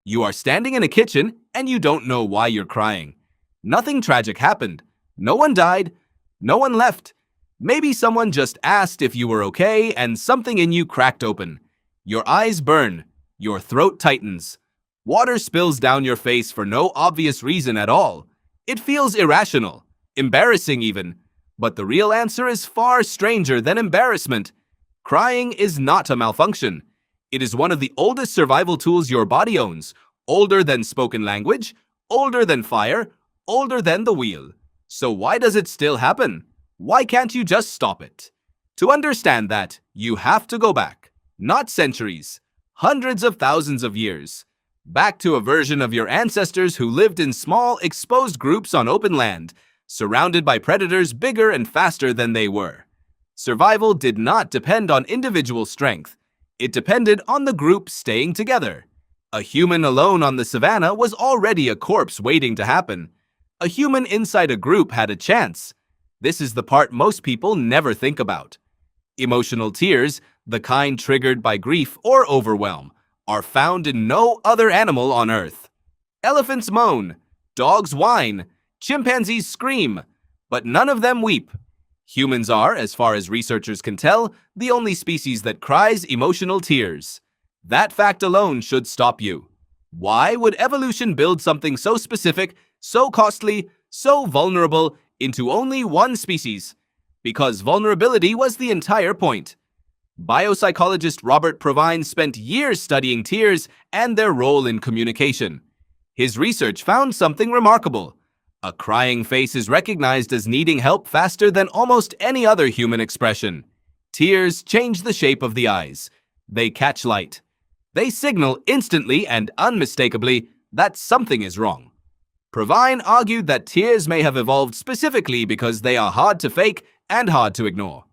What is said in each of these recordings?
You are standing in a kitchen and you don't know why you're crying. Nothing tragic happened. No one died. No one left. Maybe someone just asked if you were okay and something in you cracked open. Your eyes burn. Your throat tightens. Water spills down your face for no obvious reason at all. It feels irrational, embarrassing even. But the real answer is far stranger than embarrassment. Crying is not a malfunction. It is one of the oldest survival tools your body owns, older than spoken language, older than fire, older than the wheel. So why does it still happen? Why can't you just stop it? To understand that, you have to go back, not centuries, hundreds of thousands of years, back to a version of your ancestors who lived in small, exposed groups on open land, surrounded by predators bigger and faster than they were. Survival did not depend on individual strength. It depended on the group staying together. A human alone on the savannah was already a corpse waiting to happen. A human inside a group had a chance. This is the part most people never think about. Emotional tears, the kind triggered by grief or overwhelm, are found in no other animal on Earth. Elephants moan, dogs whine, chimpanzees scream, but none of them weep. Humans are, as far as researchers can tell, the only species that cries emotional tears. That fact alone should stop you. Why would evolution build something so specific, so costly, so vulnerable into only one species? Because vulnerability was the entire point. Biopsychologist Robert Provine spent years studying tears and their role in communication. His research found something remarkable. A crying face is recognized as needing help faster than almost any other human expression. Tears change the shape of the eyes. They catch light. They signal instantly and unmistakably that something is wrong. Provine argued that tears may have evolved specifically because they are hard to fake and hard to ignore.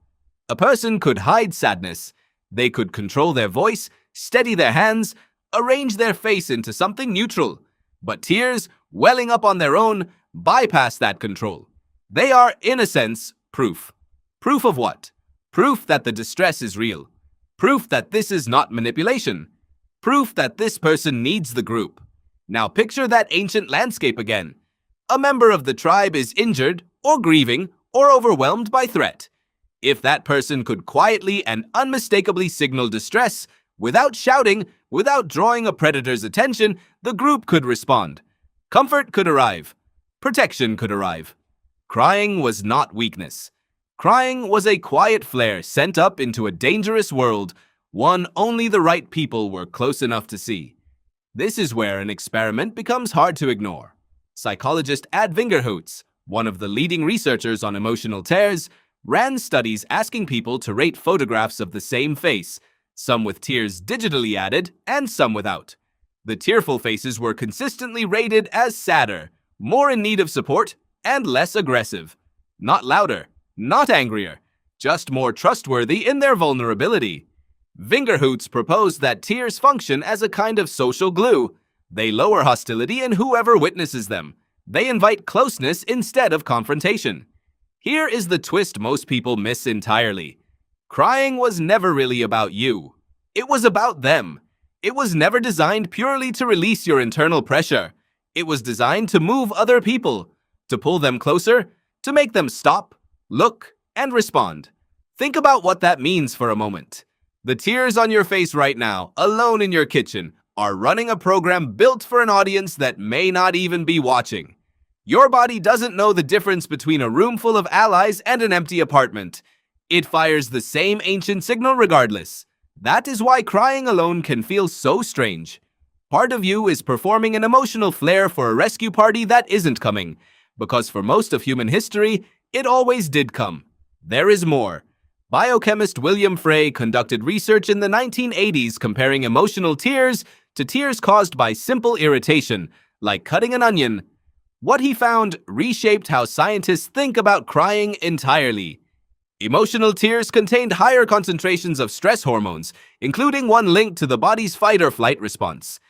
A person could hide sadness. They could control their voice, steady their hands, arrange their face into something neutral. But tears, welling up on their own, bypass that control. They are, in a sense, proof. Proof of what? Proof that the distress is real. Proof that this is not manipulation. Proof that this person needs the group. Now picture that ancient landscape again. A member of the tribe is injured, or grieving, or overwhelmed by threat. If that person could quietly and unmistakably signal distress, without shouting, without drawing a predator's attention, the group could respond. Comfort could arrive. Protection could arrive. Crying was not weakness. Crying was a quiet flare sent up into a dangerous world, one only the right people were close enough to see. This is where an experiment becomes hard to ignore. Psychologist Ad Vingerhoots, one of the leading researchers on emotional tears, ran studies asking people to rate photographs of the same face, some with tears digitally added and some without. The tearful faces were consistently rated as sadder, more in need of support, and less aggressive. Not louder, not angrier, just more trustworthy in their vulnerability. Vingerhoots proposed that tears function as a kind of social glue. They lower hostility in whoever witnesses them. They invite closeness instead of confrontation. Here is the twist most people miss entirely. Crying was never really about you. It was about them. It was never designed purely to release your internal pressure. It was designed to move other people, to pull them closer, to make them stop, look, and respond. Think about what that means for a moment. The tears on your face right now, alone in your kitchen, are running a program built for an audience that may not even be watching. Your body doesn't know the difference between a room full of allies and an empty apartment. It fires the same ancient signal regardless. That is why crying alone can feel so strange. Part of you is performing an emotional flare for a rescue party that isn't coming, because for most of human history, it always did come. There is more. Biochemist William Frey conducted research in the 1980s comparing emotional tears to tears caused by simple irritation, like cutting an onion. What he found reshaped how scientists think about crying entirely. Emotional tears contained higher concentrations of stress hormones, including one linked to the body's fight-or-flight response.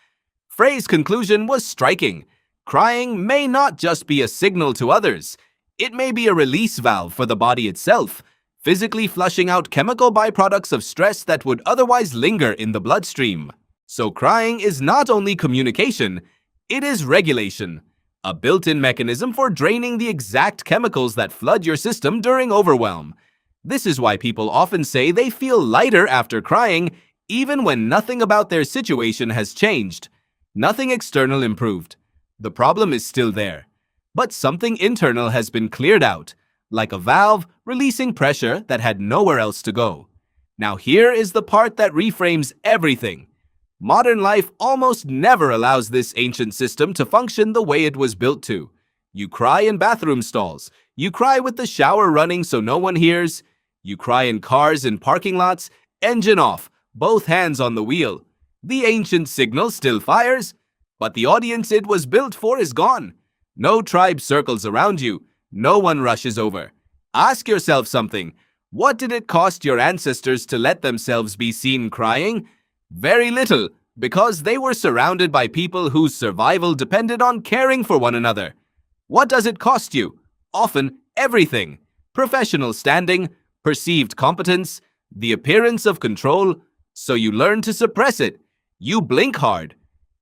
Frey's conclusion was striking. Crying may not just be a signal to others. It may be a release valve for the body itself, physically flushing out chemical byproducts of stress that would otherwise linger in the bloodstream. So crying is not only communication, it is regulation, a built-in mechanism for draining the exact chemicals that flood your system during overwhelm. This is why people often say they feel lighter after crying, even when nothing about their situation has changed. Nothing external improved. The problem is still there. But something internal has been cleared out, like a valve releasing pressure that had nowhere else to go. Now here is the part that reframes everything. Modern life almost never allows this ancient system to function the way it was built to. You cry in bathroom stalls. You cry with the shower running so no one hears. You cry in cars in parking lots, engine off, both hands on the wheel. The ancient signal still fires, but the audience it was built for is gone. No tribe circles around you. No one rushes over. Ask yourself something. What did it cost your ancestors to let themselves be seen crying? Very little, because they were surrounded by people whose survival depended on caring for one another. What does it cost you? Often, everything. Professional standing, perceived competence, the appearance of control, so you learn to suppress it. You blink hard.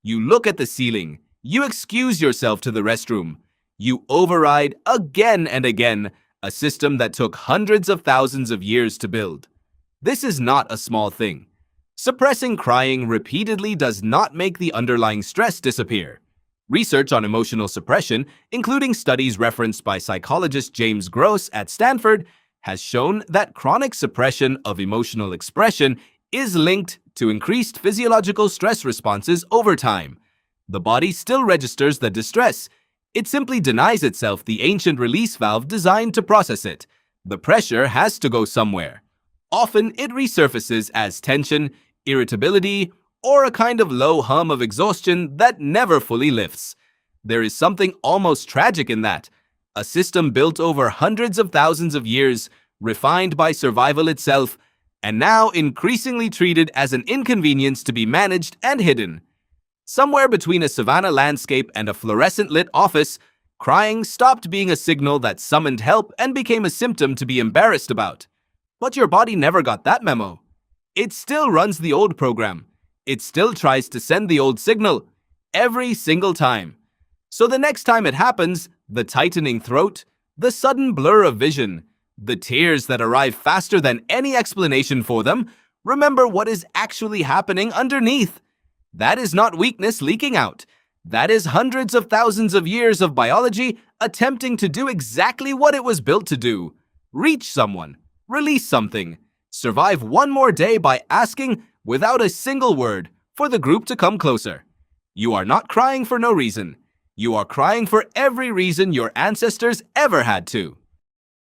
You look at the ceiling. You excuse yourself to the restroom. You override again and again a system that took hundreds of thousands of years to build. This is not a small thing. Suppressing crying repeatedly does not make the underlying stress disappear. Research on emotional suppression, including studies referenced by psychologist James Gross at Stanford, has shown that chronic suppression of emotional expression is linked to increased physiological stress responses over time. The body still registers the distress. It simply denies itself the ancient release valve designed to process it. The pressure has to go somewhere. Often it resurfaces as tension, irritability, or a kind of low hum of exhaustion that never fully lifts. There is something almost tragic in that. A system built over hundreds of thousands of years, refined by survival itself, and now increasingly treated as an inconvenience to be managed and hidden. Somewhere between a savanna landscape and a fluorescent-lit office, crying stopped being a signal that summoned help and became a symptom to be embarrassed about. But your body never got that memo. It still runs the old program. It still tries to send the old signal, every single time. So the next time it happens, the tightening throat, the sudden blur of vision, the tears that arrive faster than any explanation for them, remember what is actually happening underneath. That is not weakness leaking out. That is hundreds of thousands of years of biology attempting to do exactly what it was built to do. Reach someone, release something, survive one more day by asking, without a single word, for the group to come closer. You are not crying for no reason. You are crying for every reason your ancestors ever had to.